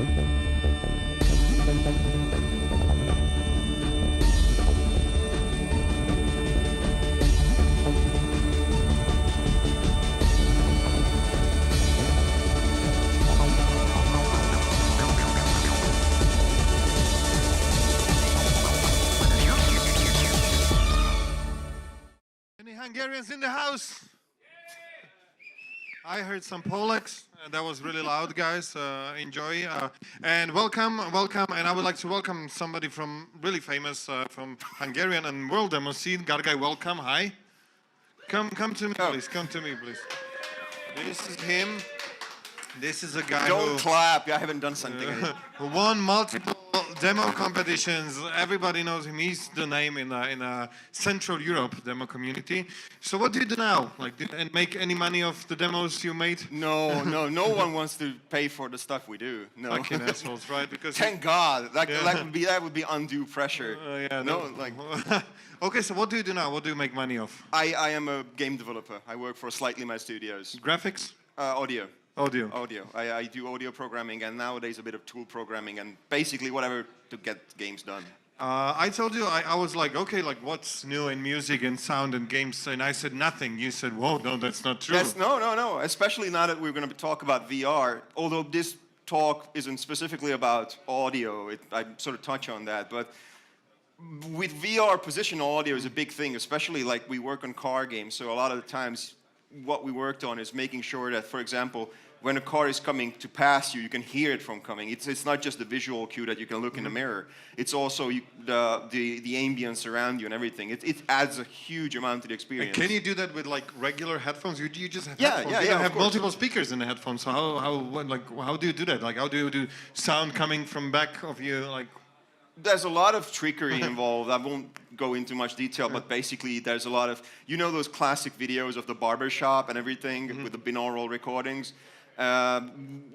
Any Hungarians in the house? I heard some Polacks. That was really loud, guys. Enjoy. And welcome. And I would like to welcome somebody from really famous from Hungarian and world demo scene. Gargaj, welcome. Hi. Come to me, please. Come to me, please. This is him. This is a guy Don't clap. I haven't done something. who won multiple demo competitions. Everybody knows him. He's the name in Central Europe demo community. So what do you do now? Like, and make any money off the demos you made? No one wants to pay for the stuff we do. No. Fucking assholes, right? Because thank God. That would be undue pressure. Yeah. No. Like. Okay, so what do you do now? What do you make money off? I am a game developer. I work for Slightly Mad Studios. Graphics? Audio. Audio. I do audio programming and nowadays a bit of tool programming and basically whatever to get games done. I told you, I was like, okay, like what's new in music and sound and games? And I said nothing. You said, whoa, no, that's not true. No. Especially now that we're going to talk about VR. Although this talk isn't specifically about audio, I sort of touch on that. But with VR, positional audio is a big thing, especially like we work on car games. So a lot of the times what we worked on is making sure that, for example, when a car is coming to pass you, you can hear it from coming. It's not just the visual cue that you can look in the mirror. It's also the ambience around you and everything. It adds a huge amount to the experience. And can you do that with like regular headphones? You just have headphones. You have multiple speakers in the headphones. So how do you do that? Like how do you do sound coming from back of you? Like there's a lot of trickery involved. I won't go into much detail, but basically there's a lot of, you know those classic videos of the barbershop and everything with the binaural recordings?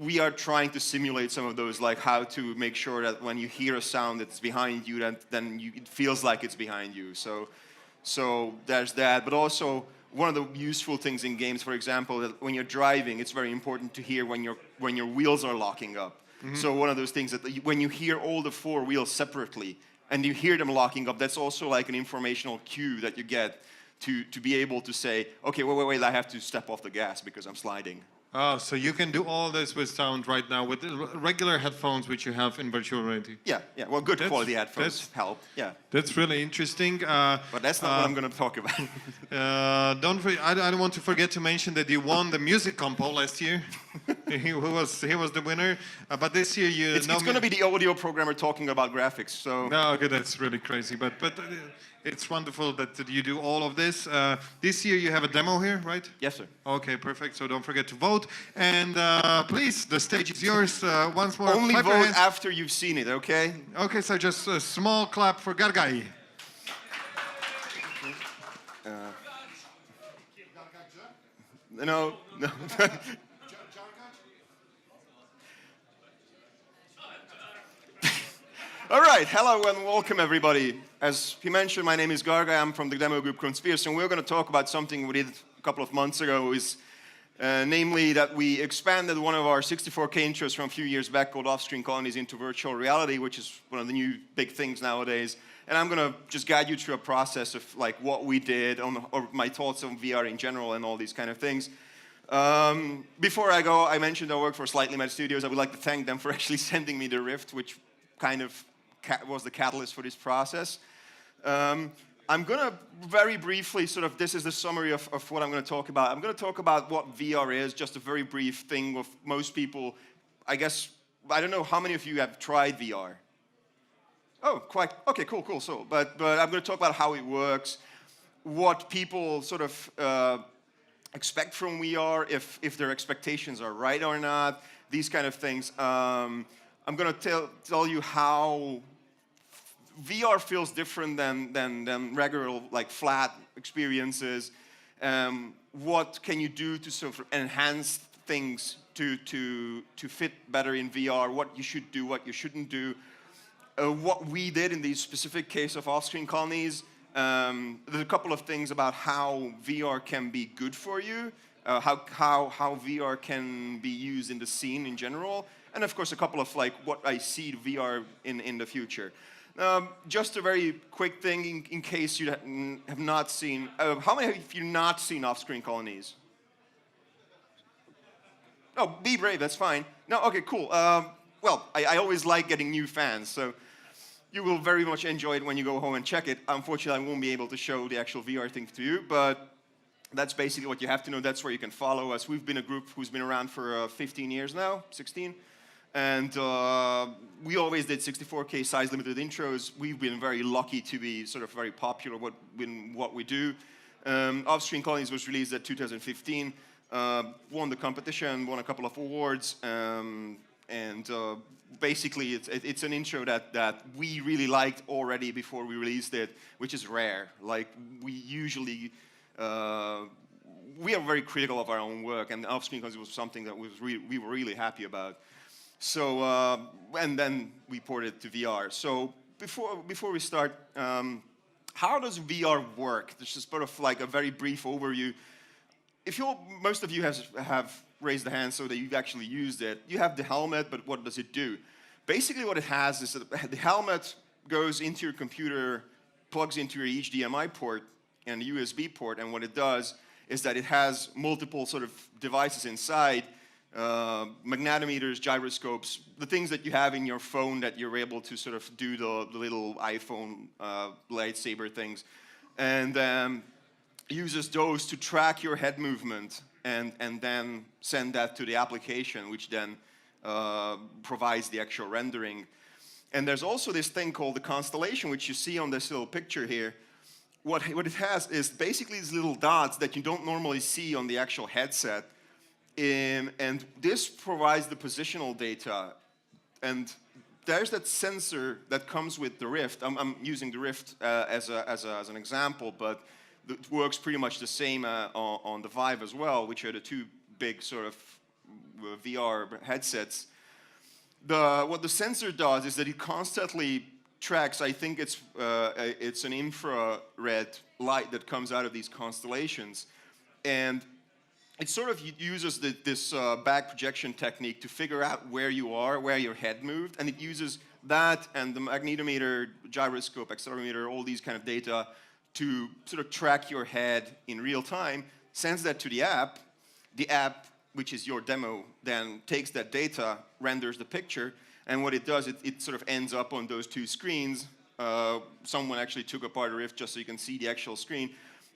We are trying to simulate some of those, like how to make sure that when you hear a sound that's behind you, then it feels like it's behind you. So there's that. But also, one of the useful things in games, for example, that when you're driving, it's very important to hear when your wheels are locking up. So one of those things that when you hear all the four wheels separately and you hear them locking up, that's also like an informational cue that you get to be able to say, okay, wait, I have to step off the gas because I'm sliding. Oh, so you can do all this with sound right now with the regular headphones which you have in virtual reality. Yeah. Well, good quality headphones help. Yeah. That's really interesting. But that's not what I'm going to talk about. I don't want to forget to mention that you won the music compo last year. he was the winner. But this year it's going to be the audio programmer talking about graphics. So. No, okay, that's really crazy. But it's wonderful that you do all of this. This year you have a demo here, right? Yes, sir. Okay, perfect. So don't forget to vote. And please, the stage is yours once more. Only vote after you've seen it, okay? Okay, so just a small clap for Gargaj. No. All right, hello and welcome everybody. As he mentioned, my name is Gargaj. I'm from the demo group Conspiracy, and we're going to talk about something we did a couple of months ago, namely that we expanded one of our 64K intros from a few years back called Offscreen Colonies into virtual reality, which is one of the new big things nowadays. And I'm going to just guide you through a process of like what we did or my thoughts on VR in general and all these kind of things. Before I go, I mentioned I work for Slightly Mad Studios. I would like to thank them for actually sending me the Rift, which kind of was the catalyst for this process. I'm going to very briefly this is the summary of what I'm going to talk about. I'm going to talk about what VR is, just a very brief thing of most people. I guess, I don't know how many of you have tried VR. Oh, quite, okay, cool. So, but I'm going to talk about how it works, what people sort of expect from VR, if their expectations are right or not, these kind of things. I'm going to tell you how VR feels different than regular, like flat experiences. What can you do to sort of enhance things to fit better in VR? What you should do, what you shouldn't do. What we did in the specific case of Offscreen Colonies. There's a couple of things about how VR can be good for you. how VR can be used in the scene in general, and of course a couple of like what I see VR in the future. Just a very quick thing in case you have not seen. How many of you not seen Offscreen Colonies? Oh, be brave, that's fine. No, okay, cool. Well, I always like getting new fans, so you will very much enjoy it when you go home and check it. Unfortunately, I won't be able to show the actual VR thing to you, but that's basically what you have to know. That's where you can follow us. We've been a group who's been around for 15 years now, 16. And we always did 64K size limited intros. We've been very lucky to be sort of very popular in what we do. Offscreen Colonies was released in 2015. Won the competition, won a couple of awards, and basically it's an intro that we really liked already before we released it, which is rare. Like we usually, we are very critical of our own work, and Offscreen Colonies was something that we were really happy about. So, and then we ported it to VR. So before we start, how does VR work? This is sort of like a very brief overview. Most of you have raised the hand so that you've actually used it. You have the helmet, but what does it do? Basically what it has is that the helmet goes into your computer, plugs into your HDMI port and a USB port, and what it does is that it has multiple sort of devices inside, magnetometers, gyroscopes, the things that you have in your phone that you're able to sort of do the little iPhone lightsaber things, and uses those to track your head movement and then send that to the application, which then provides the actual rendering. And there's also this thing called the constellation, which you see on this little picture here. What it has is basically these little dots that you don't normally see on the actual headset. And this provides the positional data. And there's that sensor that comes with the Rift. I'm using the Rift as an example, but it works pretty much the same on the Vive as well, which are the two big sort of VR headsets. What the sensor does is that it constantly tracks, I think it's an infrared light that comes out of these constellations. And it sort of uses this back projection technique to figure out where you are, where your head moved, and it uses that and the magnetometer, gyroscope, accelerometer, all these kind of data to sort of track your head in real time, sends that to the app, which is your demo, then takes that data, renders the picture, and what it does, it sort of ends up on those two screens. Someone actually took apart a Rift just so you can see the actual screen.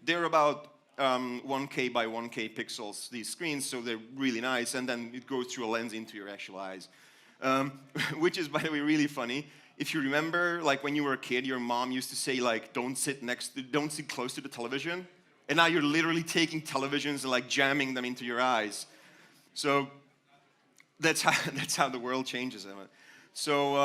They're about 1K by 1K pixels, these screens, so they're really nice, and then it goes through a lens into your actual eyes. Which is, by the way, really funny. If you remember, like when you were a kid, your mom used to say, like, don't sit close to the television, and now you're literally taking televisions and like jamming them into your eyes. So that's how the world changes. So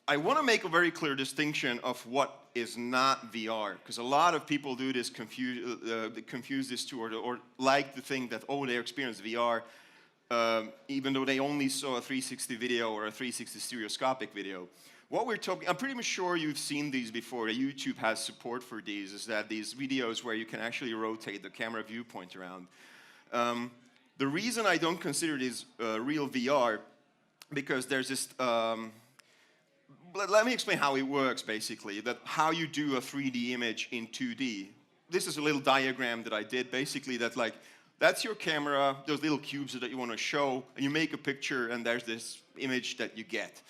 I want to make a very clear distinction of what is not VR, because a lot of people do this, confuse this too, or like to think that, oh, they experienced VR, even though they only saw a 360 video or a 360 stereoscopic video. What we're talking, I'm pretty sure you've seen these before. YouTube has support for these, is that these videos where you can actually rotate the camera viewpoint around. The reason I don't consider this real VR, because there's this, let me explain how it works, basically, that how you do a 3D image in 2D. This is a little diagram that I did, basically, that like, that's your camera, those little cubes that you want to show, and you make a picture, and there's this image that you get.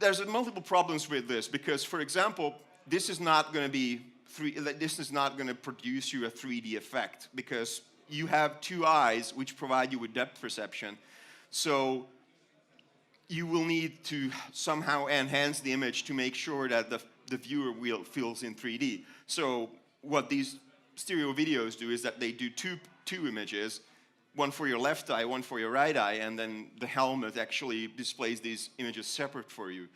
There's multiple problems with this, because, for example, this is not going to produce you a 3D effect, because you have two eyes which provide you with depth perception. So you will need to somehow enhance the image to make sure that the viewer feels in 3D. So what these stereo videos do is that they do two images, one for your left eye, one for your right eye, and then the helmet actually displays these images separate for you.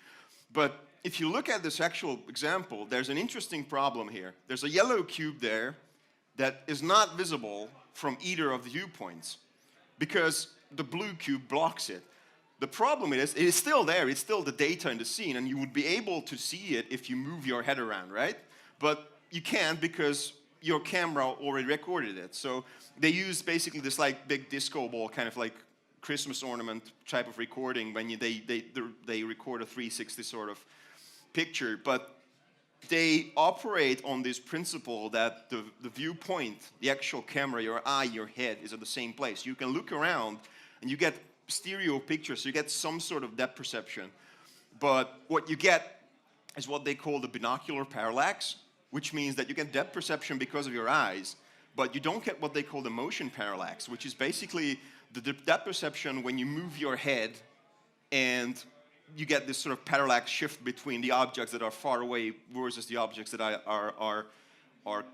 But if you look at this actual example, there's an interesting problem here. There's a yellow cube there that is not visible from either of the viewpoints because the blue cube blocks it. The problem is, it is still there, it's still the data in the scene, and you would be able to see it if you move your head around, right? But you can't, because your camera already recorded it. So they use basically this like big disco ball, kind of like Christmas ornament type of recording when they record a 360 sort of picture. But they operate on this principle that the viewpoint, the actual camera, your eye, your head is at the same place. You can look around and you get stereo pictures, so you get some sort of depth perception. But what you get is what they call the binocular parallax, which means that you get depth perception because of your eyes, but you don't get what they call the motion parallax, which is basically the depth perception when you move your head and you get this sort of parallax shift between the objects that are far away versus the objects that are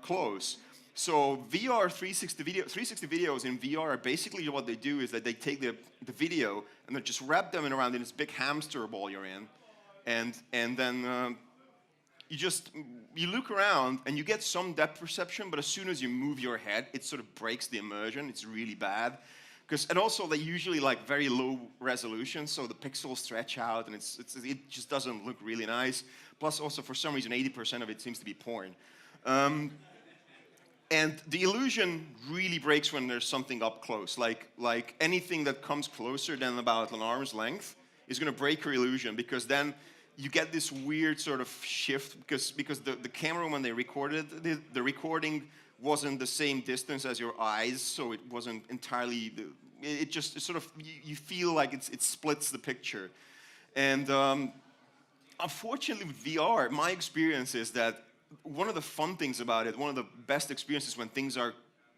close. So VR 360 videos in VR are basically what they do is that they take the video and they just wrap them around in this big hamster ball you're in, and then you look around and you get some depth perception, but as soon as you move your head, it sort of breaks the immersion. It's really bad. And also they usually like very low resolution, so the pixels stretch out and it just doesn't look really nice. Plus also for some reason 80% of it seems to be porn. And the illusion really breaks when there's something up close. Like anything that comes closer than about an arm's length is going to break your illusion, because then you get this weird sort of shift because the camera, when they recorded the recording wasn't the same distance as your eyes, so it wasn't entirely. It just sort of you feel like it splits the picture, and unfortunately with VR, my experience is that one of the fun things about it, one of the best experiences when things are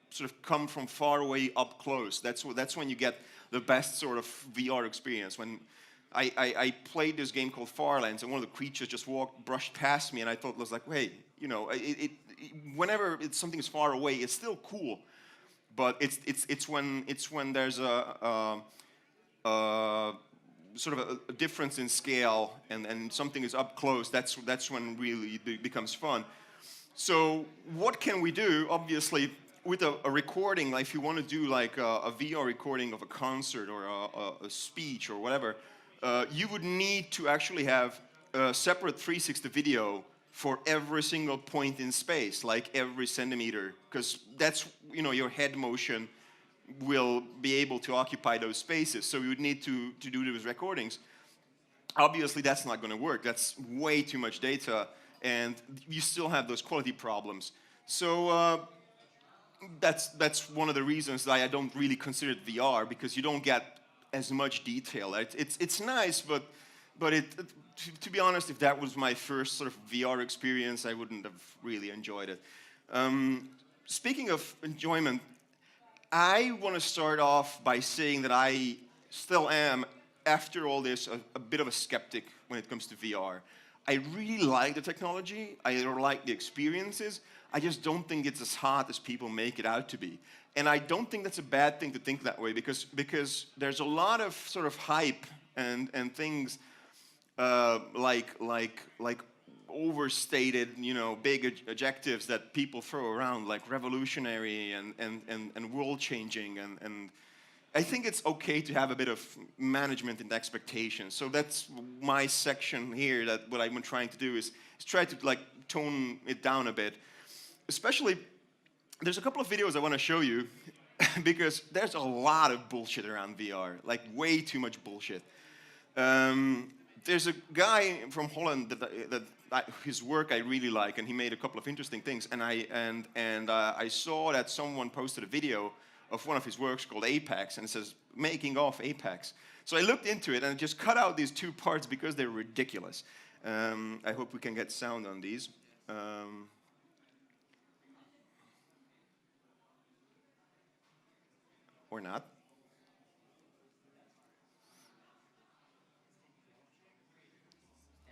sort of come from far away up close. That's when you get the best sort of VR experience. When I played this game called Farlands, and one of the creatures just brushed past me, and I thought it was like, hey, you know, whenever something is far away, it's still cool, but it's when there's a sort of a difference in scale and something is up close. That's when really it becomes fun. So what can we do? Obviously, with a recording, like if you want to do like a VR recording of a concert or a speech or whatever, you would need to actually have a separate 360 video for every single point in space, like every centimeter, because that's, you know, your head motion will be able to occupy those spaces. So you would need to do those recordings. Obviously, that's not going to work. That's way too much data, and you still have those quality problems. So that's one of the reasons that I don't really consider it VR, because you don't get as much detail. It's nice, but to be honest, if that was my first sort of VR experience, I wouldn't have really enjoyed it. Speaking of enjoyment, I want to start off by saying that I still am, after all this, a bit of a skeptic when it comes to VR. I really like the technology, I like the experiences, I just don't think it's as hot as people make it out to be. And I don't think that's a bad thing to think that way, because there's a lot of sort of hype and things like overstated, you know, big adjectives that people throw around, like revolutionary and world-changing, and I think it's okay to have a bit of management and expectations. So that's my section here, that what I'm trying to do is try to like tone it down a bit. Especially, there's a couple of videos I want to show you because there's a lot of bullshit around VR, like way too much bullshit. There's a guy from Holland that his work I really like, and he made a couple of interesting things. And I saw that someone posted a video of one of his works called Apex, and it says "making of Apex." So I looked into it and I just cut out these two parts because they're ridiculous. I hope we can get sound on these. Or not.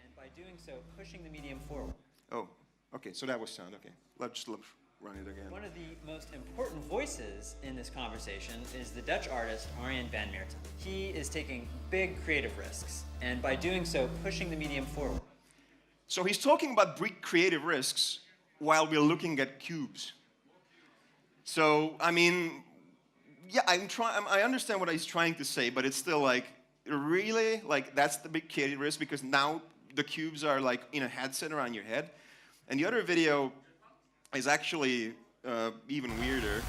And by doing so, pushing the medium forward. Oh, okay, so that was sound, okay. Let's run it again. One of the most important voices in this conversation is the Dutch artist Arjen van Meerten. He is taking big creative risks, and by doing so, pushing the medium forward. So he's talking about big creative risks while we're looking at cubes. So, I mean, yeah, I understand what he's trying to say, but it's still like, really? Like, that's the big creative risk, because now the cubes are like in a headset around your head. And the other video is actually even weirder.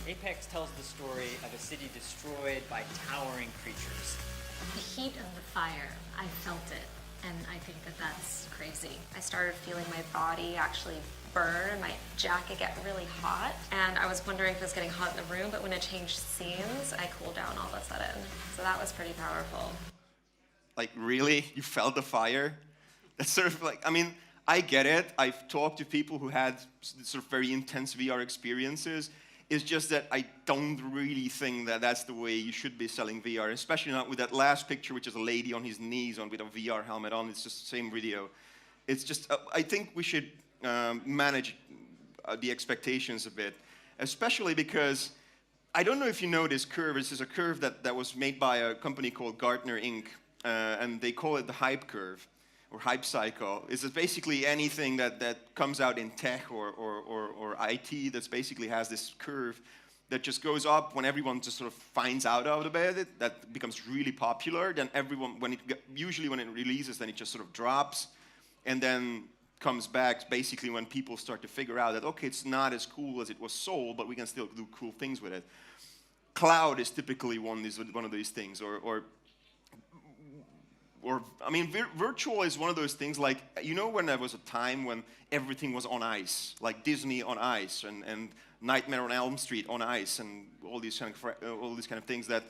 Apex tells the story of a city destroyed by towering creatures. The heat of the fire, I felt it, and I think that that's crazy. I started feeling my body actually burn and my jacket get really hot, and I was wondering if it was getting hot in the room, but when it changed scenes, I cooled down all of a sudden. So that was pretty powerful. Like, really? You felt the fire? That's sort of like, I mean, I get it. I've talked to people who had sort of very intense VR experiences. It's just that I don't really think that that's the way you should be selling VR, especially not with that last picture, which is a lady on his knees with a VR helmet on. It's just the same video. It's just, I think we should manage the expectations a bit, especially because I don't know if you know this curve. This is a curve that was made by a company called Gartner Inc., and they call it the hype curve or hype cycle. It's basically anything that comes out in tech or IT that basically has this curve that just goes up when everyone just sort of finds out about it, that becomes really popular. Then everyone, usually when it releases, then it just sort of drops, and then comes back basically when people start to figure out that, okay, it's not as cool as it was sold, but we can still do cool things with it. Cloud is typically one of these things, or I mean, virtual is one of those things, like, you know, when there was a time when everything was on ice, like Disney on ice, and Nightmare on Elm Street on ice, and all these kind of things that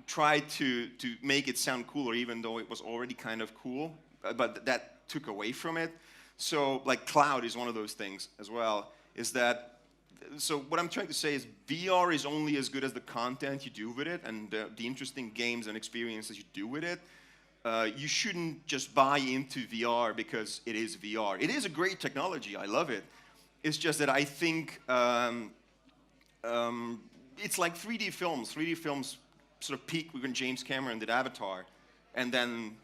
tried to make it sound cooler, even though it was already kind of cool, but that took away from it. So, like, cloud is one of those things as well. So what I'm trying to say is VR is only as good as the content you do with it and the interesting games and experiences you do with it. You shouldn't just buy into VR because it is VR. It is a great technology. I love it. It's just that I think it's like 3D films. 3D films sort of peaked when James Cameron did Avatar, and then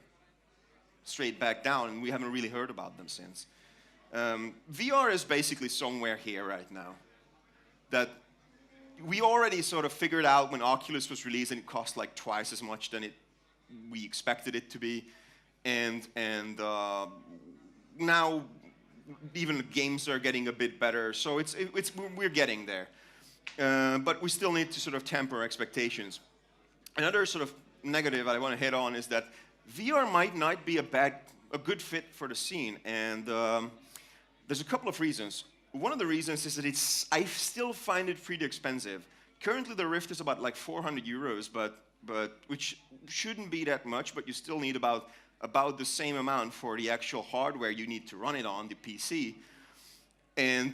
straight back down, and we haven't really heard about them since. VR is basically somewhere here right now. That we already sort of figured out when Oculus was released, and it cost like twice as much than we expected it to be, and now even the games are getting a bit better. So we're getting there, but we still need to sort of temper expectations. Another sort of negative I want to hit on is that VR might not be a good fit for the scene, and there's a couple of reasons. One of the reasons is that I still find it pretty expensive. Currently, the Rift is about like 400 euros, but which shouldn't be that much, but you still need about the same amount for the actual hardware you need to run it on, the PC. And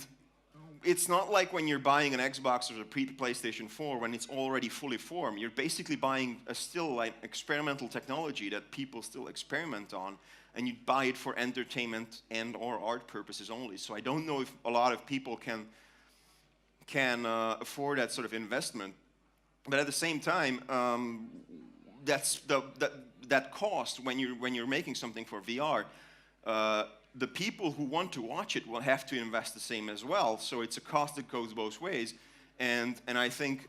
it's not like when you're buying an Xbox or a PlayStation 4 when it's already fully formed. You're basically buying a still like experimental technology that people still experiment on, and you buy it for entertainment and or art purposes only. So I don't know if a lot of people can afford that sort of investment. But at the same time, that's that cost when you're making something for VR. The people who want to watch it will have to invest the same as well. So it's a cost that goes both ways, and I think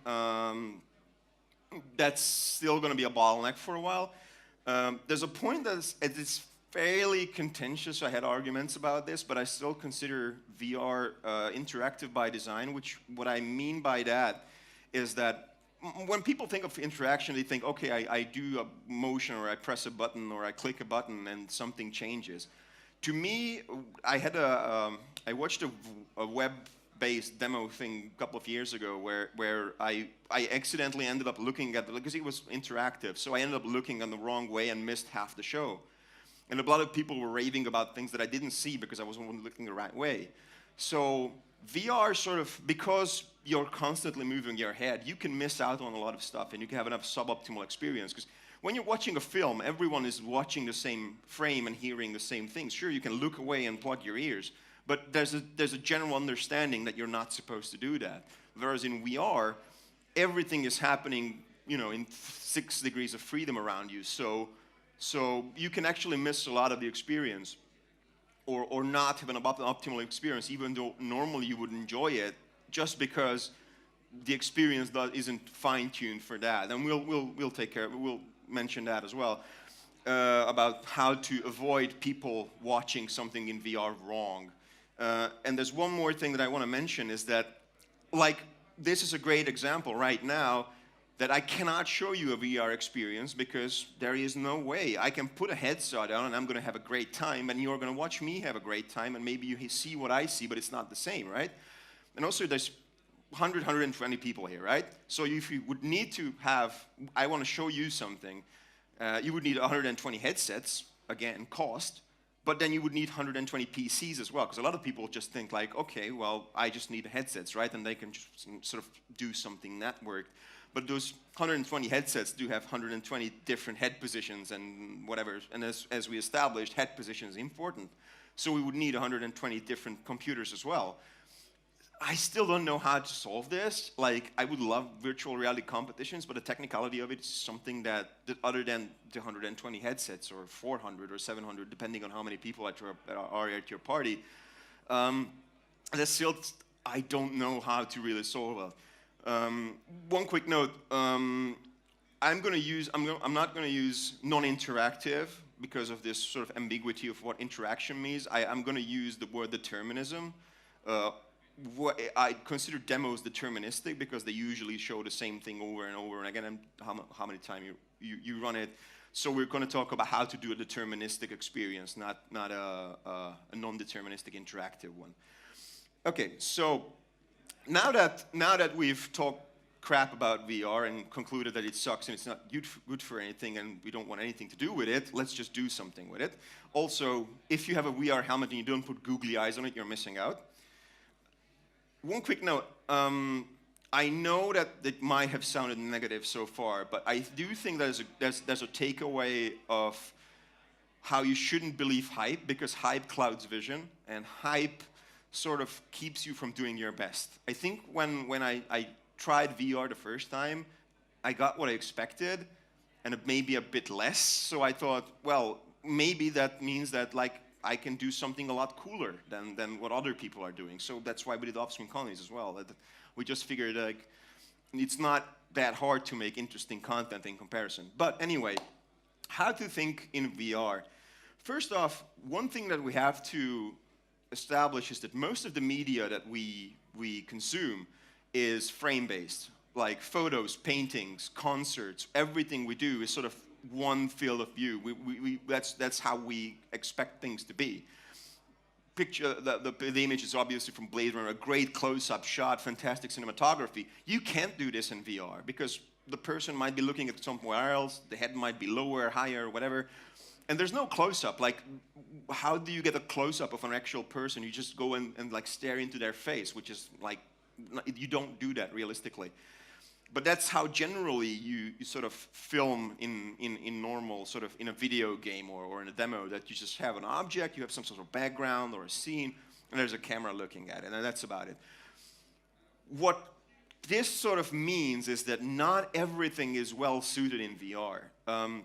that's still going to be a bottleneck for a while. There's a point that it's fairly contentious. I had arguments about this, but I still consider VR interactive by design, which what I mean by that is that when people think of interaction, they think, okay, I do a motion, or I press a button, or I click a button, and something changes. To me, I watched a web-based demo thing a couple of years ago where I accidentally ended up looking at, because it was interactive, so I ended up looking on the wrong way and missed half the show. And a lot of people were raving about things that I didn't see because I wasn't looking the right way. So VR sort of, because you're constantly moving your head, you can miss out on a lot of stuff, and you can have enough suboptimal experience. Because when you're watching a film, everyone is watching the same frame and hearing the same things. Sure, you can look away and plug your ears, but there's a general understanding that you're not supposed to do that. Whereas in VR, everything is happening, you know, in 6 degrees of freedom around you. So you can actually miss a lot of the experience, or not have an optimal experience, even though normally you would enjoy it, just because the experience isn't fine-tuned for that. And we'll take care of it. We'll mention that as well, about how to avoid people watching something in VR wrong. And there's one more thing that I want to mention is that, like, this is a great example right now that I cannot show you a VR experience because there is no way. I can put a headset on and I'm going to have a great time, and you're going to watch me have a great time, and maybe you see what I see, but it's not the same, right? And also there's 120 people here, right? So if you would need to have, I want to show you something, you would need 120 headsets, again, cost, but then you would need 120 PCs as well, because a lot of people just think like, okay, well, I just need headsets, right? And they can just sort of do something networked. But those 120 headsets do have 120 different head positions and whatever. And as we established, head position is important. So we would need 120 different computers as well. I still don't know how to solve this. Like, I would love virtual reality competitions, but the technicality of it is something that other than the 120 headsets or 400 or 700, depending on how many people are at your party, that's still, I don't know how to really solve it. One quick note, I'm not going to use non-interactive because of this sort of ambiguity of what interaction means. I'm going to use the word determinism. I consider demos deterministic because they usually show the same thing over and over and again, and how many times you run it. So we're going to talk about how to do a deterministic experience, not a non-deterministic interactive one. Okay, so now that we've talked crap about VR and concluded that it sucks and it's not good for anything and we don't want anything to do with it, let's just do something with it. Also, if you have a VR helmet and you don't put googly eyes on it, you're missing out. One quick note, I know that it might have sounded negative so far, but I do think there's a takeaway of how you shouldn't believe hype, because hype clouds vision, and hype sort of keeps you from doing your best. I think when I tried VR the first time, I got what I expected, and maybe a bit less, so I thought, well, maybe that means that, like, I can do something a lot cooler than what other people are doing. So that's why we did Offscreen Colonies as well. We just figured, like, it's not that hard to make interesting content in comparison. But anyway, how to think in VR. First off, one thing that we have to establish is that most of the media that we consume is frame-based. Like photos, paintings, concerts, everything we do is sort of one field of view. That's how we expect things to be. Picture the image is obviously from Blade Runner, a great close-up shot, fantastic cinematography. You can't do this in VR because the person might be looking at somewhere else, the head might be lower, higher, whatever, and there's no close-up. Like, how do you get a close-up of an actual person? You just go and like stare into their face, which is like, you don't do that realistically. But that's how generally you sort of film in normal, sort of in a video game or in a demo, that you just have an object, you have some sort of background or a scene, and there's a camera looking at it, and that's about it. What this sort of means is that not everything is well suited in VR. A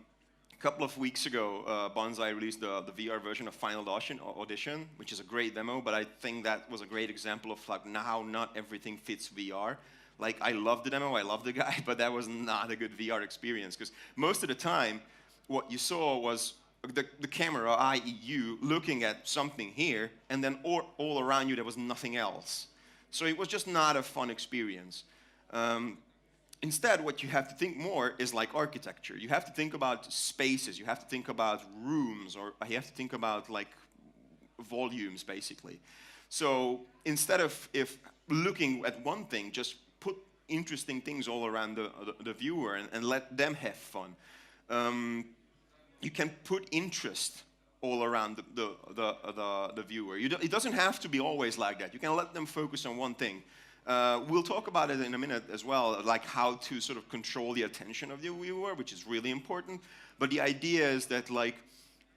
couple of weeks ago, Bonsai released the VR version of Final Audition, which is a great demo, but I think that was a great example of like how not everything fits VR. Like, I love the demo, I love the guy, but that was not a good VR experience, because most of the time, what you saw was the camera, i.e. you, looking at something here, and then all around you there was nothing else. So it was just not a fun experience. Instead, what you have to think more is like architecture. You have to think about spaces, you have to think about rooms, or you have to think about like volumes, basically. So instead of looking at one thing, just put interesting things all around the viewer and let them have fun. You can put interest all around the viewer. It doesn't have to be always like that. You can let them focus on one thing. We'll talk about it in a minute as well, like how to sort of control the attention of the viewer, which is really important. But the idea is that, like,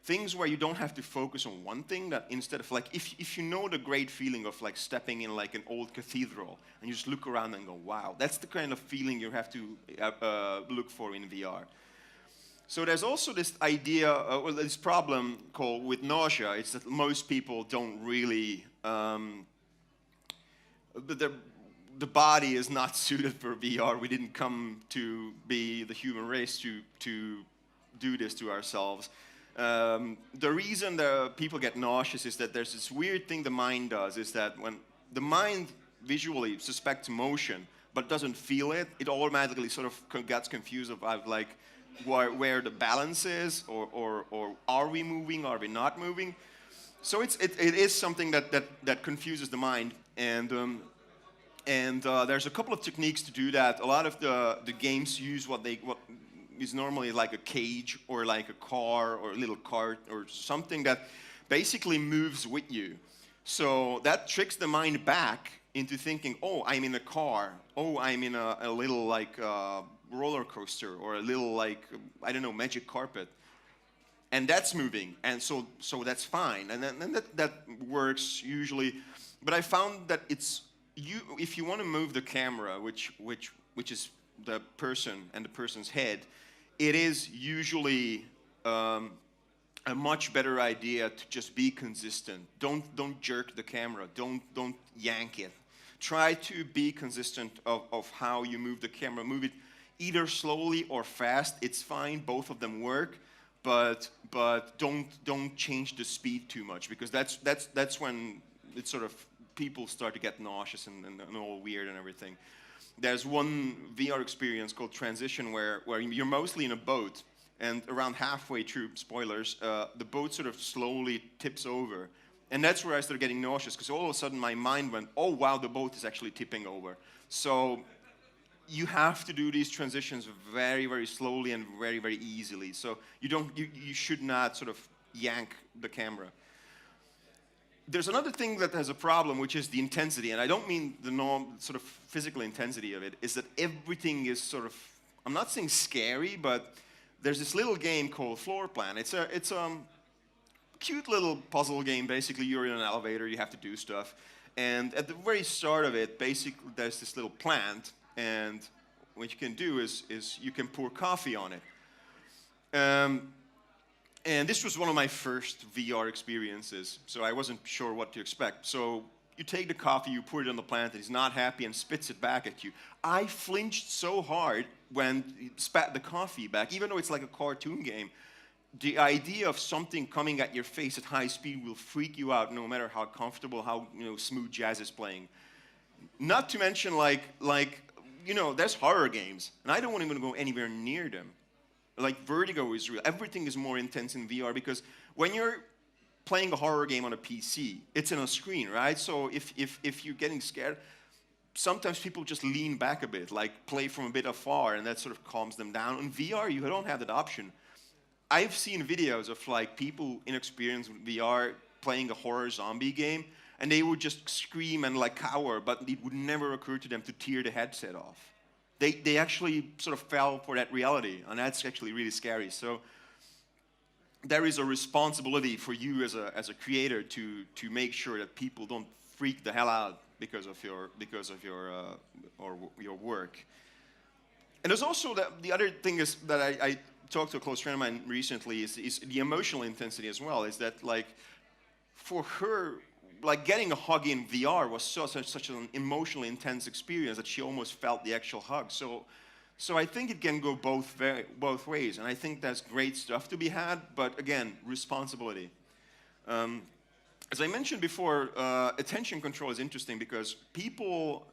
things where you don't have to focus on one thing, that instead of like, if you know the great feeling of like stepping in like an old cathedral and you just look around and go, wow, that's the kind of feeling you have to look for in VR. So there's also this idea, well, this problem called with nausea. It's that most people don't really, the body is not suited for VR. We didn't come to be the human race to do this to ourselves. The reason that people get nauseous is that there's this weird thing the mind does, is that when the mind visually suspects motion but doesn't feel it, it automatically sort of gets confused about like where the balance is, or are we moving, are we not moving? So it is something that confuses the mind, and there's a couple of techniques to do that. A lot of the games use what is normally like a cage or like a car or a little cart or something that basically moves with you. So that tricks the mind back into thinking, oh, I'm in a car. Oh, I'm in a little like roller coaster, or a little like, I don't know, magic carpet. And that's moving, and so that's fine. And then that works usually. But I found that if you want to move the camera, which is the person and the person's head, it is usually a much better idea to just be consistent. Don't jerk the camera. Don't yank it. Try to be consistent of how you move the camera. Move it either slowly or fast. It's fine. Both of them work. But don't change the speed too much, because that's when it's sort of people start to get nauseous and all weird and everything. There's one VR experience called Transition where you're mostly in a boat, and around halfway through, spoilers, the boat sort of slowly tips over. And that's where I started getting nauseous, because all of a sudden my mind went, oh wow, the boat is actually tipping over. So you have to do these transitions very, very slowly and very, very easily. So you should not sort of yank the camera. There's another thing that has a problem, which is the intensity, and I don't mean the sort of physical intensity of it, is that everything is sort of, I'm not saying scary, but there's this little game called Floor Plan. It's a cute little puzzle game. Basically, you're in an elevator, you have to do stuff, and at the very start of it, basically there's this little plant, and what you can do is you can pour coffee on it. And this was one of my first VR experiences, so I wasn't sure what to expect. So you take the coffee, you pour it on the plant, and he's not happy and spits it back at you. I flinched so hard when he spat the coffee back, even though it's like a cartoon game. The idea of something coming at your face at high speed will freak you out, no matter how comfortable, how smooth jazz is playing. Not to mention, like there's horror games, and I don't want to go anywhere near them. Like Vertigo is real. Everything is more intense in VR, because when you're playing a horror game on a PC, it's on a screen, right? So if you're getting scared, sometimes people just lean back a bit, like play from a bit afar, and that sort of calms them down. In VR, you don't have that option. I've seen videos of like people inexperienced with VR playing a horror zombie game, and they would just scream and like cower, but it would never occur to them to tear the headset off. They actually sort of fell for that reality, and that's actually really scary. So there is a responsibility for you as a creator to make sure that people don't freak the hell out because of your work. And there's also the other thing is that I talked to a close friend of mine recently is the emotional intensity as well. Is that like for her, like getting a hug in VR was such an emotionally intense experience that she almost felt the actual hug. So I think it can go both ways, and I think there's great stuff to be had. But again, responsibility. As I mentioned before, attention control is interesting because people,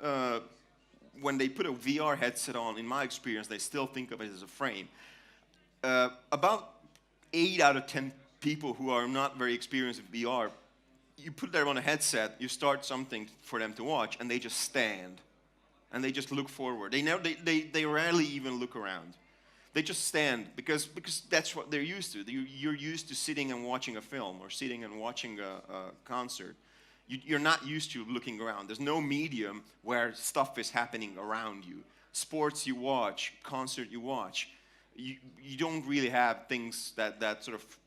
when they put a VR headset on, in my experience, they still think of it as a frame. About 8 out of 10 people who are not very experienced with VR, you put them on a headset, you start something for them to watch, and they just stand, and they just look forward. They rarely even look around. They just stand because that's what they're used to. You're used to sitting and watching a film or sitting and watching a concert. You're not used to looking around. There's no medium where stuff is happening around you. Sports you watch, concert you watch. You don't really have things that sort of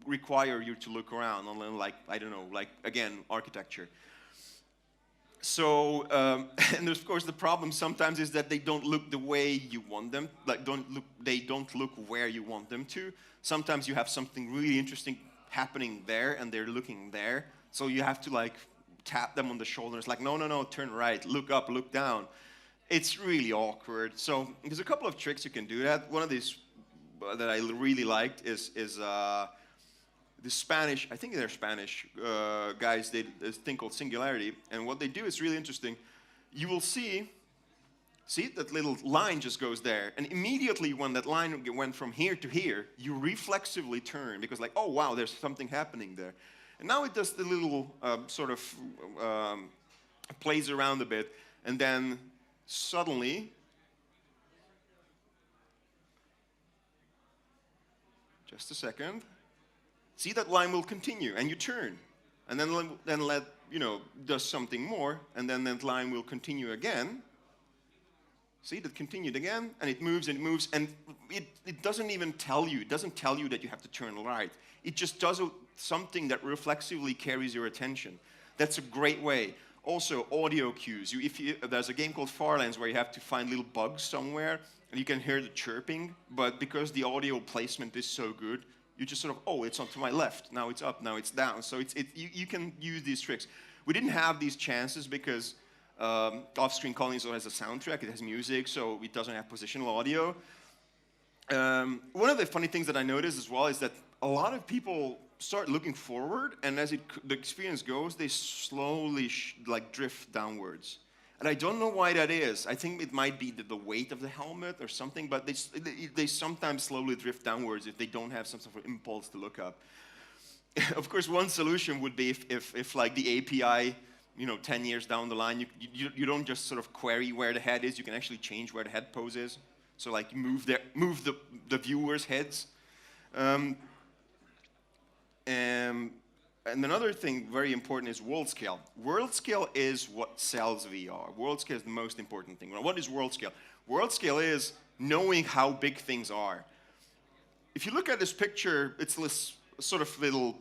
require you to look around, like, I don't know, like, again, architecture. So, and of course the problem sometimes is that they don't look the way you want them, like they don't look where you want them to. Sometimes you have something really interesting happening there and they're looking there. So you have to like tap them on the shoulders, like, no, turn right, look up, look down. It's really awkward. So there's a couple of tricks you can do that. One of these that I really liked is the Spanish, I think they're Spanish guys, did this thing called Singularity, and what they do is really interesting. You will see that little line just goes there, and immediately when that line went from here to here, you reflexively turn, because like, oh wow, there's something happening there. And now it does the little sort of plays around a bit, and then suddenly, just a second, see that line will continue, and you turn, and then let, does something more, and then that line will continue again. See, that continued again, and it moves, and it doesn't even tell you, it doesn't tell you that you have to turn right. It just does something that reflexively carries your attention. That's a great way. Also, audio cues. There's a game called Farlands where you have to find little bugs somewhere, and you can hear the chirping, but because the audio placement is so good, you just sort of, oh, it's on to my left, now it's up, now it's down. So you can use these tricks. We didn't have these chances because Offscreen Colonies has a soundtrack, it has music, so it doesn't have positional audio. One of the funny things that I noticed as well is that a lot of people start looking forward, and as the experience goes, they slowly drift downwards. And I don't know why that is. I think it might be the weight of the helmet or something, but they sometimes slowly drift downwards if they don't have some sort of impulse to look up. Of course, one solution would be if like the API, 10 years down the line, you don't just sort of query where the head is, you can actually change where the head pose is. So like you move the viewers' heads. And another thing very important is world scale. World scale is what sells VR. World scale is the most important thing. What is world scale? World scale is knowing how big things are. If you look at this picture, it's this sort of little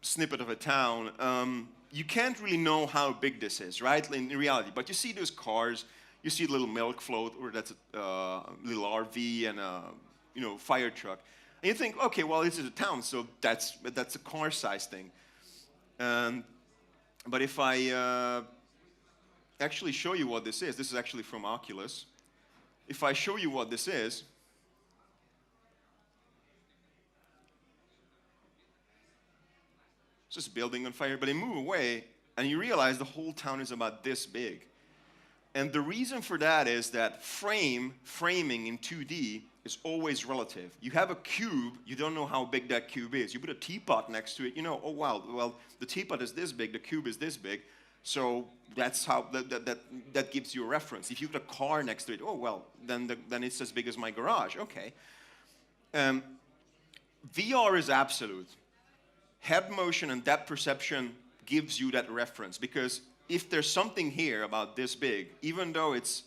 snippet of a town. You can't really know how big this is, right, in reality. But you see those cars, you see a little milk float, or that's a little RV and a fire truck. And you think, okay, well, this is a town, so that's a car-size thing. But if I actually show you what this is actually from Oculus. If I show you what this is, it's just a building on fire, but they move away, and you realize the whole town is about this big. And the reason for that is that framing in 2D is always relative. You have a cube, you don't know how big that cube is. You put a teapot next to it, oh wow, well, the teapot is this big, the cube is this big, so that's how, that gives you a reference. If you put a car next to it, oh well, then it's as big as my garage, okay. VR is absolute. Head motion and depth perception gives you that reference, because if there's something here about this big, even though it's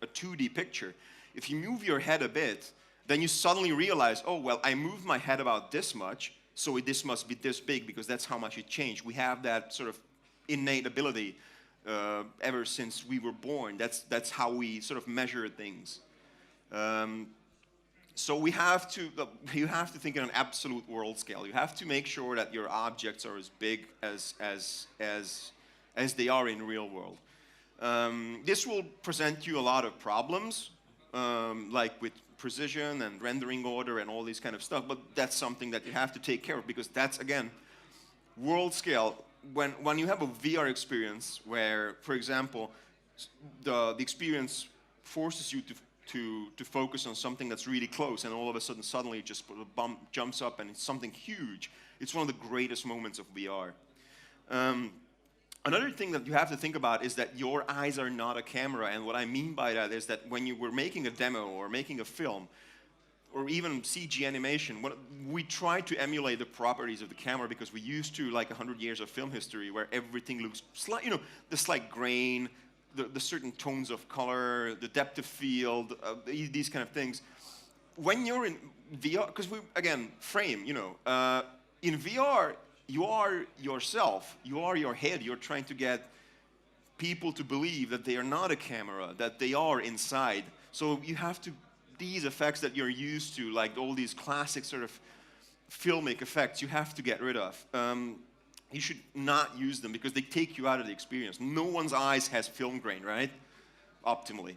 a 2D picture, if you move your head a bit, then you suddenly realize, oh, well, I moved my head about this much, so this must be this big because that's how much it changed. We have that sort of innate ability ever since we were born. That's how we sort of measure things. So you have to think in an absolute world scale. You have to make sure that your objects are as big as they are in real world. This will present you a lot of problems, like with precision and rendering order and all this kind of stuff, but that's something that you have to take care of, because that's, again, world scale. When you have a VR experience where, for example, the experience forces you to focus on something that's really close, and all of a sudden suddenly it just jumps up and it's something huge, it's one of the greatest moments of VR. Another thing that you have to think about is that your eyes are not a camera, and what I mean by that is that when you were making a demo or making a film, or even CG animation, we try to emulate the properties of the camera, because we used to, like 100 years of film history where everything looks the slight grain, the certain tones of color, the depth of field, these kind of things. When you're in VR, because frame, in VR, you are yourself, you are your head, you're trying to get people to believe that they are not a camera, that they are inside. So you have to, these effects that you're used to, like all these classic sort of filmic effects, you have to get rid of. You should not use them because they take you out of the experience. No one's eyes has film grain, right? Optimally.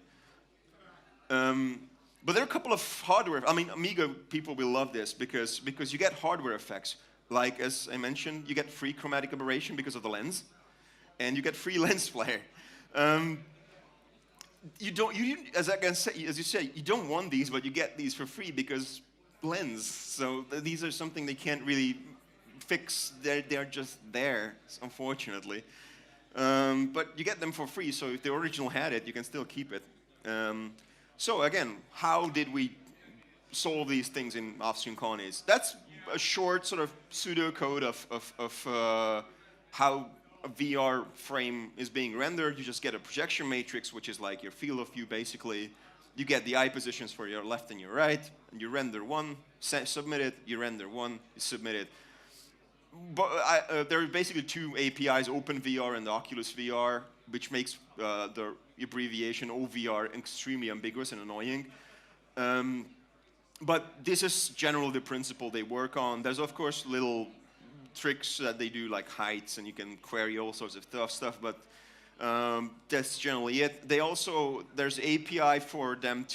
But there are a couple of hardware. I mean, Amiga people will love this because you get hardware effects. Like as I mentioned, you get free chromatic aberration because of the lens, and you get free lens flare. As you say, you don't want these, but you get these for free because lens. So these are something they can't really fix. They're just there, unfortunately. But you get them for free. So if the original had it, you can still keep it. So again, how did we solve these things in Offscreen Colonies? That's a short sort of pseudocode of how a VR frame is being rendered. You just get a projection matrix, which is like your field of view, basically. You get the eye positions for your left and your right, and you render one, submit it, you render one, you submit it. But there are basically two APIs, OpenVR and the Oculus VR, which makes the abbreviation OVR extremely ambiguous and annoying. But this is generally the principle they work on. There's, of course, little tricks that they do, like heights, and you can query all sorts of stuff, but that's generally it. They also, there's API for them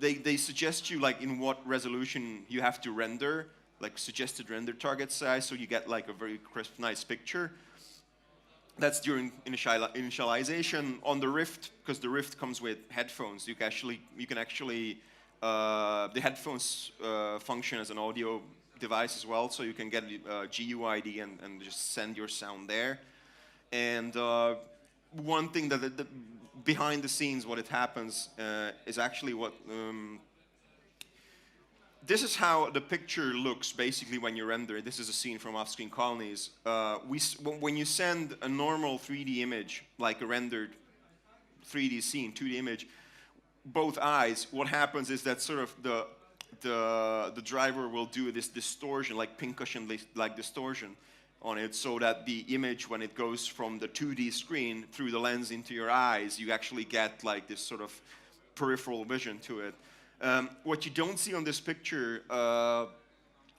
they suggest you, like, in what resolution you have to render, like suggested render target size, so you get like a very crisp, nice picture. That's during initialization. On the Rift, because the Rift comes with headphones, you can actually the headphones function as an audio device as well, so you can get GUID and just send your sound there. And one thing that behind the scenes, what it happens is actually what this is how the picture looks basically when you render it. This is a scene from Offscreen Colonies. When you send a normal 3D image, like a rendered 3D scene, 2D image, both eyes, what happens is that sort of the driver will do this distortion, like pincushion, like distortion on it, so that the image, when it goes from the 2D screen through the lens into your eyes, you actually get like this sort of peripheral vision to it. What you don't see on this picture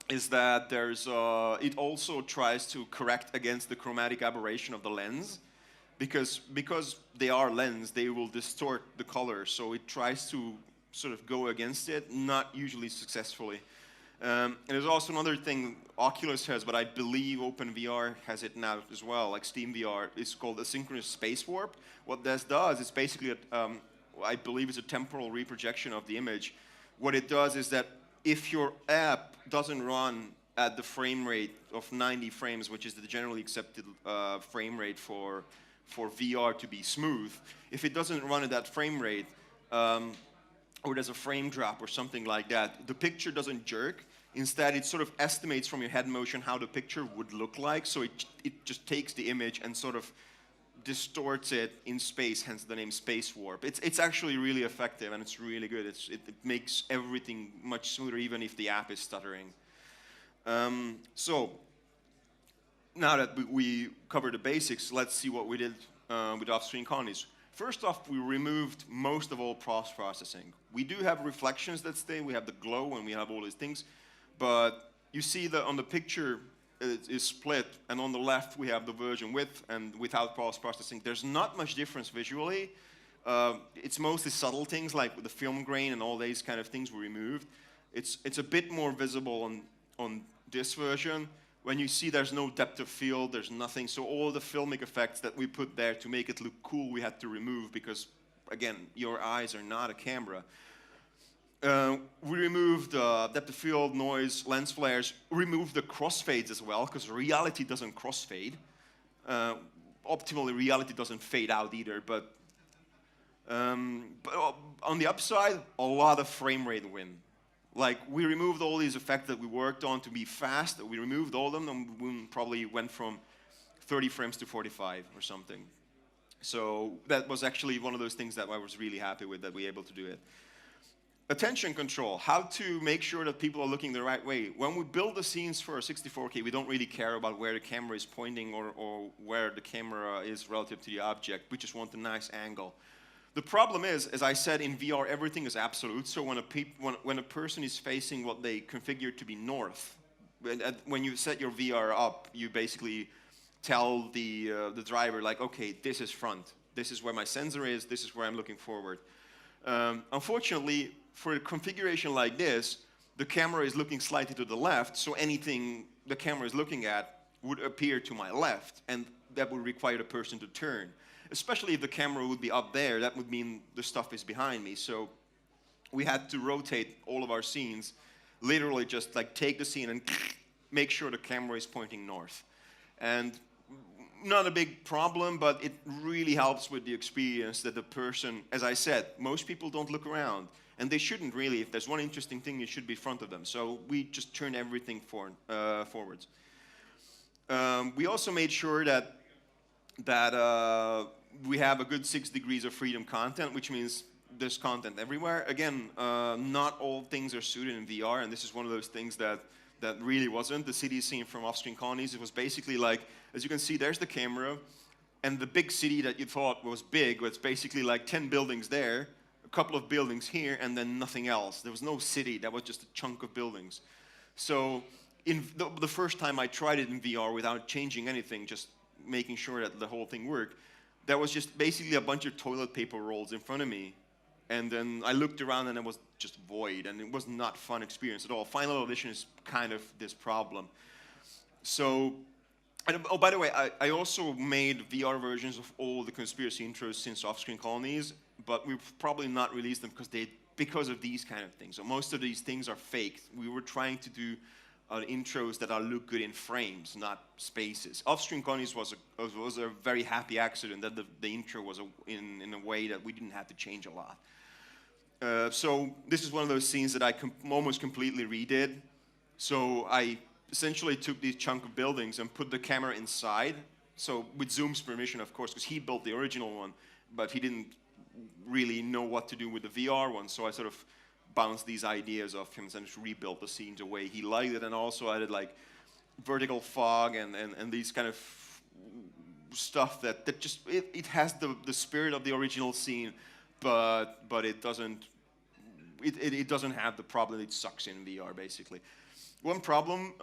is that there's it also tries to correct against the chromatic aberration of the lens, because they are lens, they will distort the color, so it tries to sort of go against it, not usually successfully. And there's also another thing Oculus has, but I believe OpenVR has it now as well, like SteamVR. It's called a synchronous space warp. What this does is basically I believe it's a temporal reprojection of the image. What it does is that if your app doesn't run at the frame rate of 90 frames, which is the generally accepted frame rate for VR to be smooth, if it doesn't run at that frame rate, or there's a frame drop or something like that, the picture doesn't jerk. Instead, it sort of estimates from your head motion how the picture would look like, so it just takes the image and sort of distorts it in space, hence the name Space Warp. It's actually really effective, and it's really good. It makes everything much smoother, even if the app is stuttering. So now that we covered the basics, let's see what we did with Offscreen Colonies. First off, we removed most of all post-processing. We do have reflections that stay, we have the glow, and we have all these things, but you see that on the picture, it is split, and on the left we have the version with and without post-processing. There's not much difference visually. It's mostly subtle things like the film grain and all these kind of things we removed. It's a bit more visible on this version. When you see there's no depth of field, there's nothing. So all the filmic effects that we put there to make it look cool, we had to remove because, again, your eyes are not a camera. We removed depth of field, noise, lens flares. We removed the crossfades as well, because reality doesn't crossfade. Optimally, reality doesn't fade out either. But on the upside, a lot of frame rate win. Like, we removed all these effects that we worked on to be fast. We removed all of them, and we probably went from 30 frames to 45 or something. So that was actually one of those things that I was really happy with, that we were able to do it. Attention control, how to make sure that people are looking the right way. When we build the scenes for 64K, we don't really care about where the camera is pointing or where the camera is relative to the object. We just want a nice angle. The problem is, as I said, in VR, everything is absolute. So when a person is facing what they configure to be north, when you set your VR up, you basically tell the driver, like, okay, this is front. This is where my sensor is. This is where I'm looking forward. Unfortunately, for a configuration like this, the camera is looking slightly to the left, so anything the camera is looking at would appear to my left, and that would require the person to turn. Especially if the camera would be up there, that would mean the stuff is behind me. So we had to rotate all of our scenes, literally just like take the scene and make sure the camera is pointing north. And not a big problem, but it really helps with the experience that the person, as I said, most people don't look around. And they shouldn't really. If there's one interesting thing, it should be in front of them. So we just turn everything forwards. We also made sure that we have a good 6 degrees of freedom content, which means there's content everywhere. Again, not all things are suited in VR, and this is one of those things that really wasn't. The city scene from Offscreen Colonies, it was basically like, as you can see, there's the camera, and the big city that you thought was big was basically like 10 buildings there, a couple of buildings here, and then nothing else. There was no city, that was just a chunk of buildings. So in the first time I tried it in VR without changing anything, just making sure that the whole thing worked, that was just basically a bunch of toilet paper rolls in front of me. And then I looked around and it was just void, and it was not a fun experience at all. Final Audition is kind of this problem. So, and, oh, by the way, I also made VR versions of all the conspiracy intros since Offscreen Colonies, but we've probably not released them because of these kind of things. So most of these things are faked. We were trying to do intros that look good in frames, not spaces. Offscreen Colonies was a very happy accident that the intro was in a way that we didn't have to change a lot. So this is one of those scenes that I almost completely redid. So I essentially took this chunk of buildings and put the camera inside. So with Zoom's permission, of course, because he built the original one, but he didn't really know what to do with the VR one. So I sort of bounced these ideas off him and just rebuilt the scene the way he liked it. And also I did like vertical fog and these kind of stuff that just, it has the spirit of the original scene, but it doesn't have the problem. It sucks in VR basically. One problem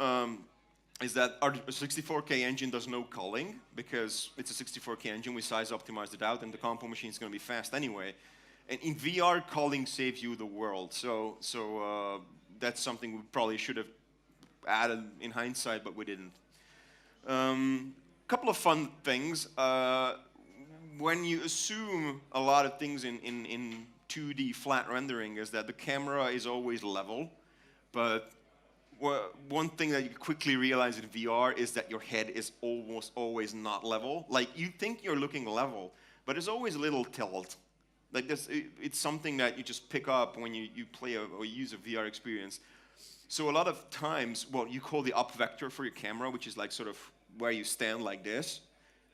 is that our 64K engine does no culling because it's a 64K engine. We size optimized it out, and the compo machine is going to be fast anyway. And in VR, culling saves you the world. So that's something we probably should have added in hindsight, but we didn't. Couple of fun things. When you assume a lot of things in 2D flat rendering is that the camera is always level, but one thing that you quickly realize in VR is that your head is almost always not level. Like, you think you're looking level, but there's always a little tilt. Like this, it's something that you just pick up when you play or use a VR experience. So a lot of times, what you call the up vector for your camera, which is like sort of where you stand like this,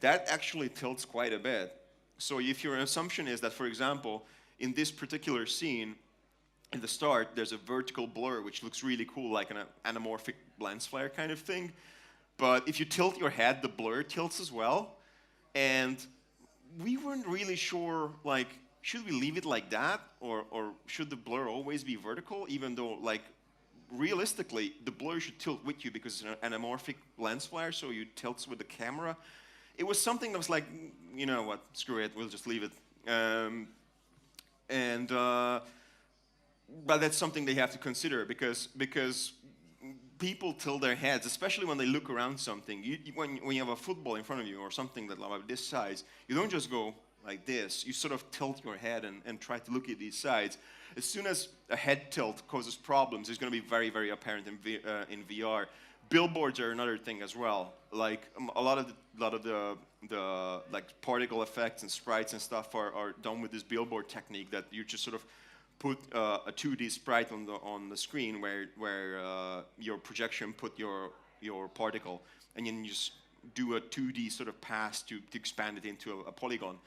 that actually tilts quite a bit. So if your assumption is that, for example, in this particular scene, in the start, there's a vertical blur, which looks really cool, like an anamorphic lens flare kind of thing. But if you tilt your head, the blur tilts as well. And we weren't really sure, like, should we leave it like that? Or should the blur always be vertical? Even though, like, realistically, the blur should tilt with you because it's an anamorphic lens flare, so you tilts with the camera. It was something that was like, you know what, screw it, we'll just leave it. But that's something they have to consider because people tilt their heads, especially when they look around something. When you have a football in front of you or something that like this size, you don't just go like this. You sort of tilt your head and try to look at these sides. As soon as a head tilt causes problems, it's going to be very, very apparent in VR. Billboards are another thing as well. Like a lot of the like particle effects and sprites and stuff are done with this billboard technique that you just sort of put a 2D sprite on the screen where your projection put your particle, and then you just do a 2D sort of pass to expand it into a polygon.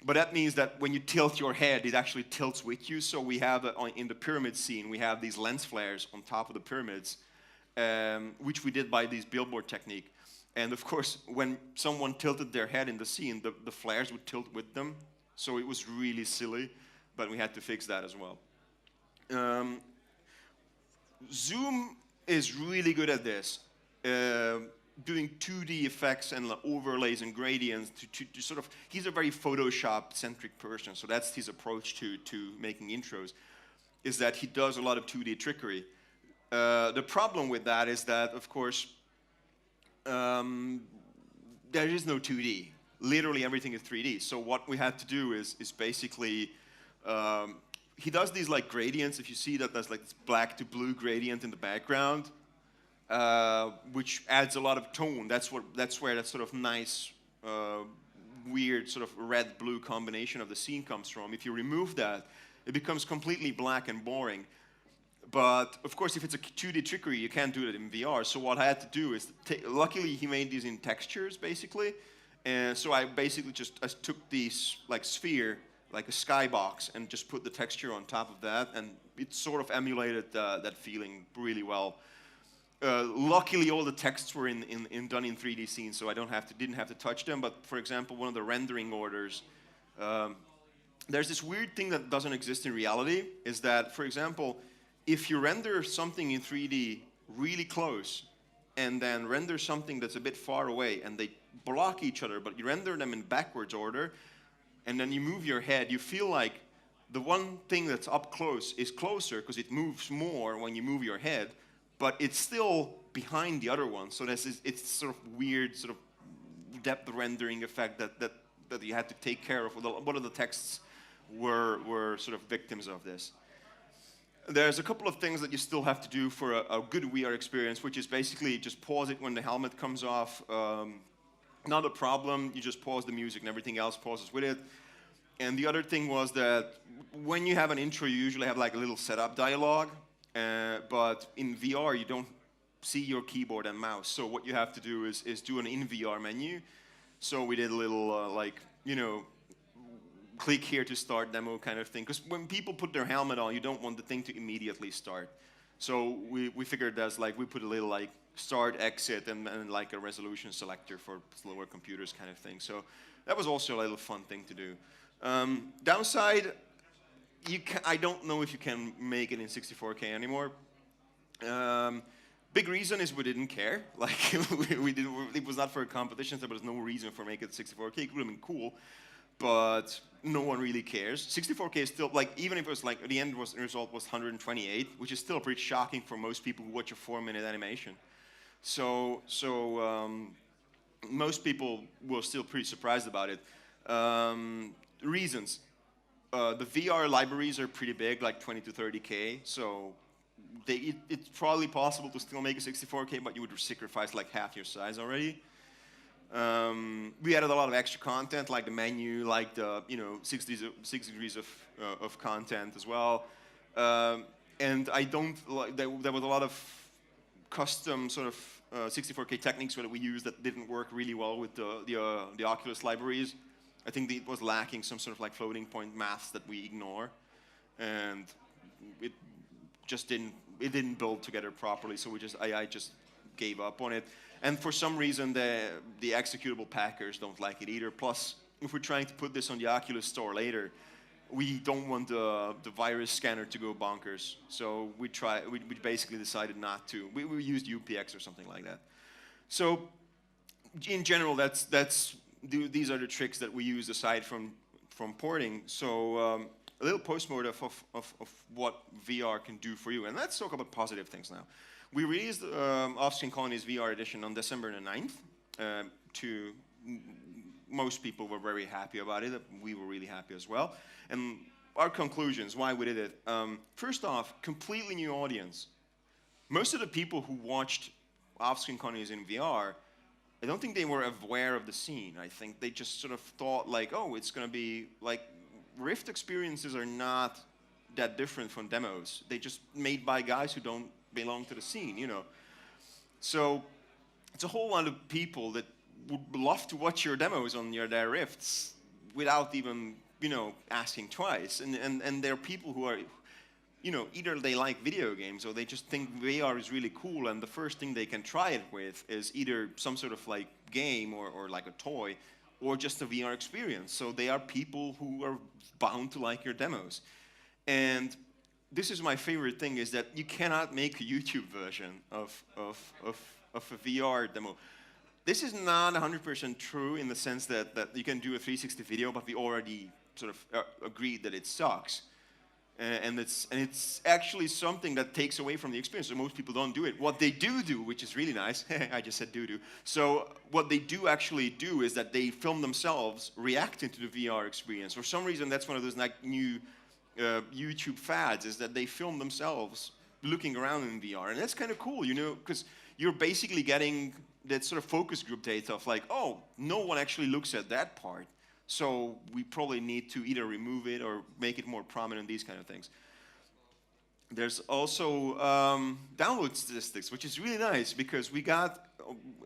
But that means that when you tilt your head, it actually tilts with you. So we have, in the pyramid scene, we have these lens flares on top of the pyramids, which we did by this billboard technique. And of course, when someone tilted their head in the scene, the flares would tilt with them. So it was really silly, but we had to fix that as well. Zoom is really good at this. doing 2D effects and overlays and gradients to sort of, he's a very Photoshop-centric person, so that's his approach to making intros, is that he does a lot of 2D trickery. The problem with that is that, of course, there is no 2D. Literally everything is 3D. So what we had to do is basically, he does these like gradients. If you see that there's like this black to blue gradient in the background, which adds a lot of tone. That's where that sort of nice, weird sort of red-blue combination of the scene comes from. If you remove that, it becomes completely black and boring. But of course, if it's a 2D trickery, you can't do it in VR. So what I had to do is, luckily he made these in textures basically. And so I basically I took these like sphere, like a skybox, and just put the texture on top of that, and it sort of emulated that feeling really well. Luckily, all the texts were done in 3D scenes, so I didn't have to touch them. But for example, one of the rendering orders, there's this weird thing that doesn't exist in reality, is that, for example, if you render something in 3D really close, and then render something that's a bit far away, and they block each other, but you render them in backwards order, and then you move your head, you feel like the one thing that's up close is closer because it moves more when you move your head, but it's still behind the other one. So it's sort of weird sort of depth rendering effect that you had to take care of. One of the texts were sort of victims of this. There's a couple of things that you still have to do for a good VR experience, which is basically just pause it when the helmet comes off. Not a problem, you just pause the music and everything else pauses with it. And the other thing was that when you have an intro, you usually have like a little setup dialogue, but in VR you don't see your keyboard and mouse. So what you have to do is do an in-VR menu. So we did a little like, you know, click here to start demo kind of thing. Because when people put their helmet on, you don't want the thing to immediately start. So we figured that's like, we put a little like start, exit, and like a resolution selector for slower computers kind of thing. So that was also a little fun thing to do. Downside, I don't know if you can make it in 64K anymore. Big reason is we didn't care. Like we didn't. It was not for a competition. So there was no reason for making it 64K. It would have been cool, but no one really cares. 64K is still like, even if it was like the end result was 128, which is still pretty shocking for most people who watch a 4-minute animation. So most people were still pretty surprised about it. Reasons. The VR libraries are pretty big, like 20 to 30K, so it's probably possible to still make a 64K, but you would sacrifice like half your size already. We added a lot of extra content, like the menu, like the 6 degrees of content as well. And I don't like, there was a lot of custom sort of 64K techniques that we used that didn't work really well with the Oculus libraries. I think it was lacking some sort of like floating point maths that we ignore, and it just didn't build together properly. So I just gave up on it. And for some reason, the executable packers don't like it either. Plus, if we're trying to put this on the Oculus store later, we don't want the virus scanner to go bonkers. So we basically decided not to. We used UPX or something like that. So in general, these are the tricks that we use aside from porting. So a little postmortem of what VR can do for you. And let's talk about positive things now. We released Offscreen Colonies VR edition on December the 9th. Most people were very happy about it. We were really happy as well. And our conclusions, why we did it. First off, completely new audience. Most of the people who watched Offscreen Colonies in VR, I don't think they were aware of the scene. I think they just sort of thought like, oh, it's going to be like, Rift experiences are not that different from demos. They just made by guys who don't belong to the scene, you know. So it's a whole lot of people that would love to watch your demos on their Rifts without even, asking twice. And there are people who are, either they like video games or they just think VR is really cool, and the first thing they can try it with is either some sort of like game or like a toy, or just a VR experience. So they are people who are bound to like your demos. And this is my favorite thing, is that you cannot make a YouTube version of a VR demo. this is not 100% true in the sense that you can do a 360 video, but we already sort of agreed that it sucks. And it's actually something that takes away from the experience, so most people don't do it. What they do, which is really nice, I just said do. So what they do actually do is that they film themselves reacting to the VR experience. For some reason, that's one of those like new YouTube fads, is that they film themselves looking around in VR. And that's kind of cool, you know, because you're basically getting that sort of focus group data of like, oh, no one actually looks at that part. So we probably need to either remove it or make it more prominent, these kind of things. There's also download statistics, which is really nice because we got,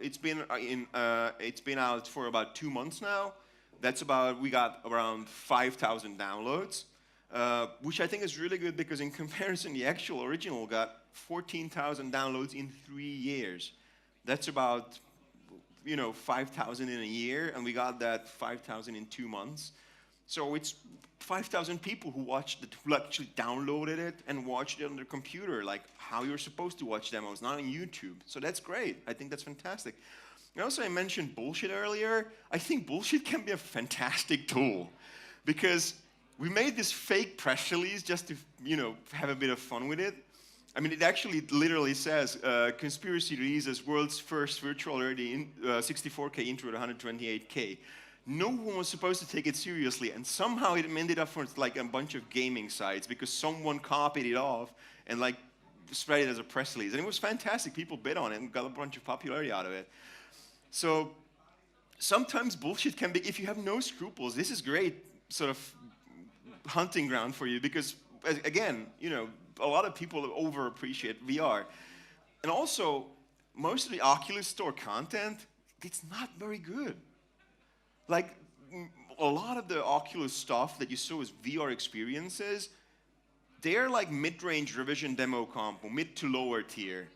it's been out for about 2 months now. We got around 5,000 downloads, which I think is really good because in comparison, the actual original got 14,000 downloads in 3 years. That's about, you know, 5,000 in a year, and we got that 5,000 in 2 months. So it's 5,000 people who actually downloaded it and watched it on their computer, like how you're supposed to watch demos, not on YouTube. So that's great. I think that's fantastic. And also, I mentioned bullshit earlier. I think bullshit can be a fantastic tool because we made this fake press release just to, you know, have a bit of fun with it. I mean, it actually literally says, conspiracy releases world's first virtual reality 64K intro at 128K. No one was supposed to take it seriously, and somehow it ended up for like a bunch of gaming sites because someone copied it off and like spread it as a press release. And it was fantastic. People bid on it and got a bunch of popularity out of it. So sometimes bullshit can be, if you have no scruples, this is great sort of hunting ground for you because, again, you know, a lot of people overappreciate VR. And also, most of the Oculus Store content, it's not very good. Like, a lot of the Oculus stuff that you saw as VR experiences, they're like mid-range revision demo compo, mid to lower tier.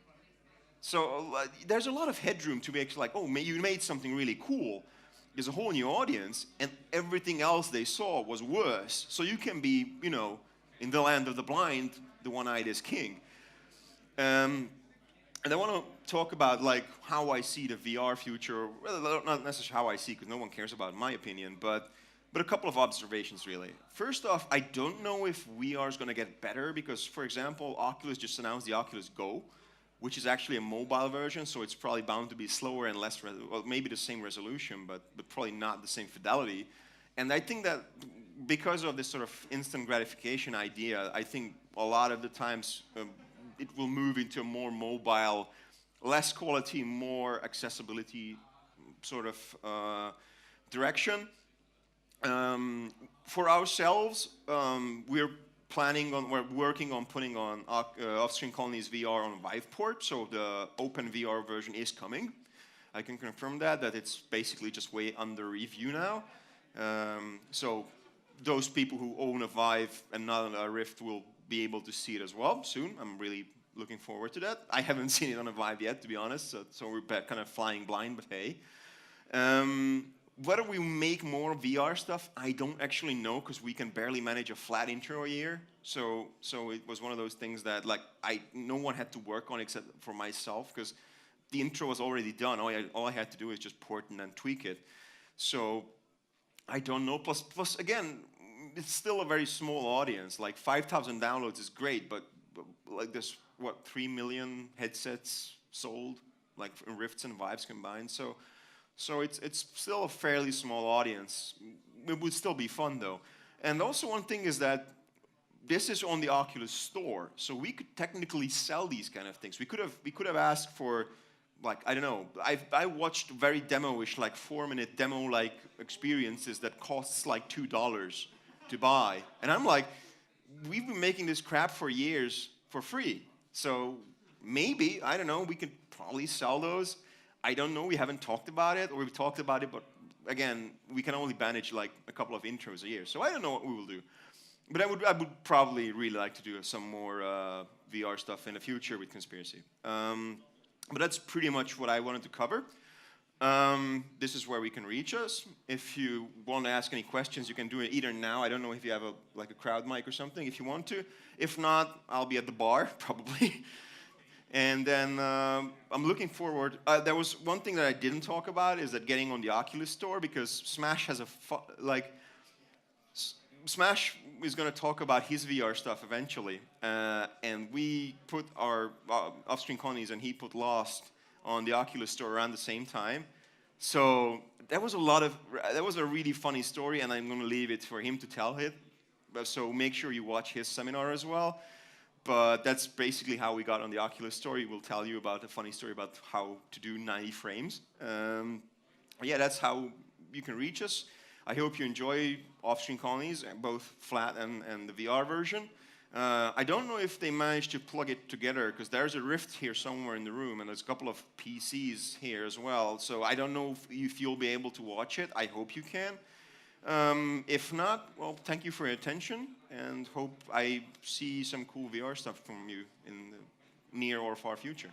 So there's a lot of headroom to be actually like, oh, you made something really cool. There's a whole new audience, and everything else they saw was worse. So you can be, you know, in the land of the blind, the one-eyed is king. And I want to talk about like how I see the VR future. Well, not necessarily how I see, because no one cares about my opinion, but a couple of observations really. First off, I don't know if VR is going to get better because, for example, Oculus just announced the Oculus Go, which is actually a mobile version, so it's probably bound to be slower and less, well, maybe the same resolution, but probably not the same fidelity. And I think that because of this sort of instant gratification idea, I think a lot of the times it will move into a more mobile, less quality, more accessibility sort of direction. For ourselves, we're working on putting on Offscreen Colonies VR on Viveport, so the open VR version is coming. I can confirm that it's basically just way under review now. So those people who own a Vive and not a Rift will be able to see it as well soon. I'm really looking forward to that. I haven't seen it on a Vive yet, to be honest, so we're kind of flying blind, but hey. Whether we make more VR stuff, I don't actually know because we can barely manage a flat intro a year. So it was one of those things that like no one had to work on except for myself because the intro was already done. All I had to do is just port and then tweak it. So I don't know. Plus again, it's still a very small audience. Like 5,000 downloads is great, but like there's what 3 million headsets sold, like Rifts and Vives combined. So it's still a fairly small audience. It would still be fun though. And also one thing is that this is on the Oculus Store, so we could technically sell these kind of things. We could have asked for, like, I don't know. I watched very demo-ish, like 4-minute demo-like experiences that costs like $2 to buy, and I'm like, we've been making this crap for years for free. So maybe, I don't know, we could probably sell those. I don't know, we haven't talked about it, or we've talked about it, but again, we can only manage like a couple of intros a year. So I don't know what we will do. But I would probably really like to do some more VR stuff in the future with Conspiracy. But that's pretty much what I wanted to cover. This is where we can reach us. If you want to ask any questions, you can do it either now. I don't know if you have a crowd mic or something, if you want to. If not, I'll be at the bar, probably. And then I'm looking forward. There was one thing that I didn't talk about is that getting on the Oculus Store, because Smash has a Smash is going to talk about his VR stuff eventually, and we put our Offscreen Colonies and he put Lost on the Oculus Store around the same time. So that was a really funny story, and I'm going to leave it for him to tell it. So make sure you watch his seminar as well. But that's basically how we got on the Oculus Store. He will tell you about a funny story about how to do 90 frames. Yeah, that's how you can reach us. I hope you enjoy Offscreen Colonies, both flat and the VR version. I don't know if they managed to plug it together, because there's a Rift here somewhere in the room, and there's a couple of PCs here as well. So I don't know if you'll be able to watch it. I hope you can. If not, well, thank you for your attention, and hope I see some cool VR stuff from you in the near or far future.